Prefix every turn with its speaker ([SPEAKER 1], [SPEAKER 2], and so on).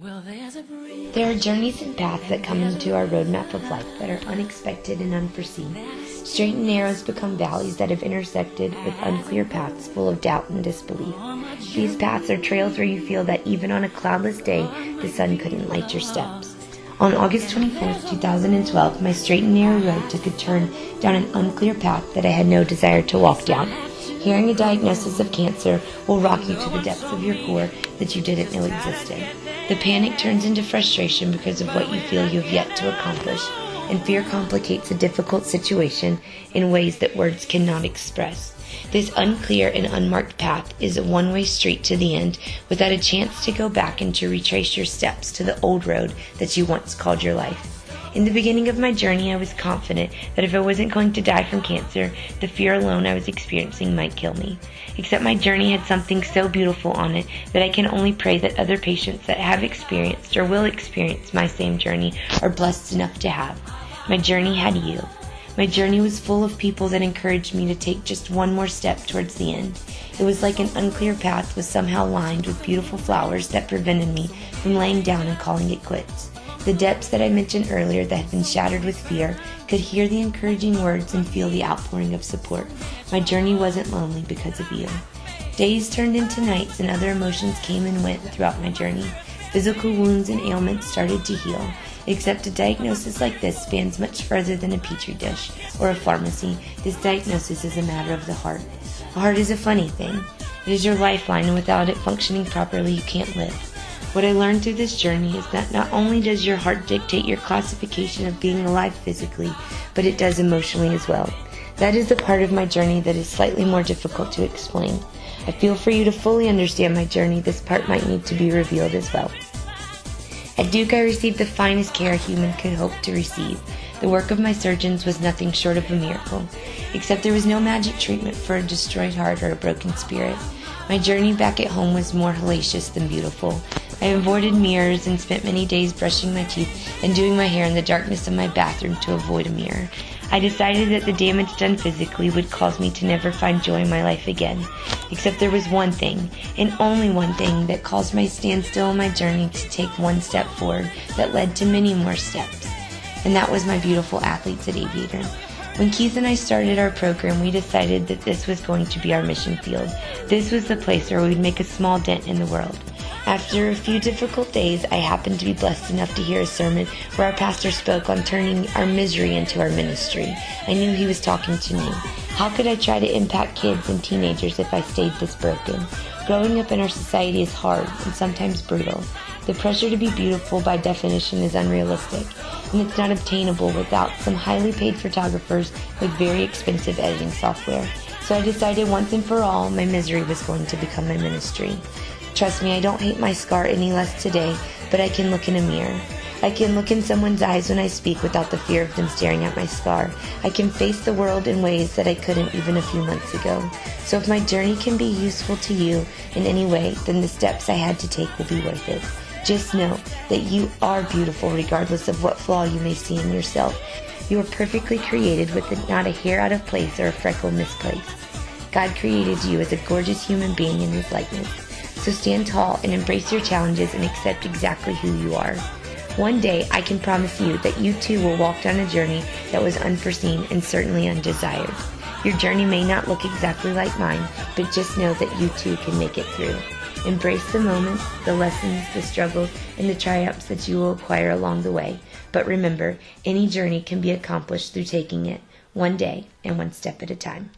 [SPEAKER 1] There are journeys and paths that come into our roadmap of life that are unexpected and unforeseen. Straight and narrows become valleys that have intersected with unclear paths full of doubt and disbelief. These paths are trails where you feel that even on a cloudless day, the sun couldn't light your steps. On August 24th, 2012, my straight and narrow road took a turn down an unclear path that I had no desire to walk down. Hearing a diagnosis of cancer will rock you to the depths of your core that you didn't know existed. The panic turns into frustration because of what you feel you have yet to accomplish, and fear complicates a difficult situation in ways that words cannot express. This unclear and unmarked path is a one-way street to the end without a chance to go back and to retrace your steps to the old road that you once called your life. In the beginning of my journey, I was confident that if I wasn't going to die from cancer, the fear alone I was experiencing might kill me. Except my journey had something so beautiful on it that I can only pray that other patients that have experienced or will experience my same journey are blessed enough to have. My journey had you. My journey was full of people that encouraged me to take just one more step towards the end. It was like an unclear path was somehow lined with beautiful flowers that prevented me from laying down and calling it quits. The depths that I mentioned earlier that had been shattered with fear could hear the encouraging words and feel the outpouring of support. My journey wasn't lonely because of you. Days turned into nights and other emotions came and went throughout my journey. Physical wounds and ailments started to heal. Except a diagnosis like this spans much further than a petri dish or a pharmacy. This diagnosis is a matter of the heart. The heart is a funny thing. It is your lifeline, and without it functioning properly, you can't live. What I learned through this journey is that not only does your heart dictate your classification of being alive physically, but it does emotionally as well. That is the part of my journey that is slightly more difficult to explain. I feel for you to fully understand my journey, this part might need to be revealed as well. At Duke, I received the finest care a human could hope to receive. The work of my surgeons was nothing short of a miracle, except there was no magic treatment for a destroyed heart or a broken spirit. My journey back at home was more hellacious than beautiful. I avoided mirrors and spent many days brushing my teeth and doing my hair in the darkness of my bathroom to avoid a mirror. I decided that the damage done physically would cause me to never find joy in my life again. Except there was one thing, and only one thing, that caused my standstill in my journey to take one step forward that led to many more steps. And that was my beautiful athletes at Aviator. When Keith and I started our program, we decided that this was going to be our mission field. This was the place where we'd make a small dent in the world. After a few difficult days, I happened to be blessed enough to hear a sermon where our pastor spoke on turning our misery into our ministry. I knew he was talking to me. How could I try to impact kids and teenagers if I stayed this broken? Growing up in our society is hard and sometimes brutal. The pressure to be beautiful by definition is unrealistic, and it's not obtainable without some highly paid photographers with very expensive editing software. So I decided once and for all, my misery was going to become my ministry. Trust me, I don't hate my scar any less today, but I can look in a mirror. I can look in someone's eyes when I speak without the fear of them staring at my scar. I can face the world in ways that I couldn't even a few months ago. So if my journey can be useful to you in any way, then the steps I had to take will be worth it. Just know that you are beautiful regardless of what flaw you may see in yourself. You are perfectly created with not a hair out of place or a freckle misplaced. God created you as a gorgeous human being in His likeness. So stand tall and embrace your challenges and accept exactly who you are. One day, I can promise you that you too will walk down a journey that was unforeseen and certainly undesired. Your journey may not look exactly like mine, but just know that you too can make it through. Embrace the moments, the lessons, the struggles, and the triumphs that you will acquire along the way. But remember, any journey can be accomplished through taking it one day and one step at a time.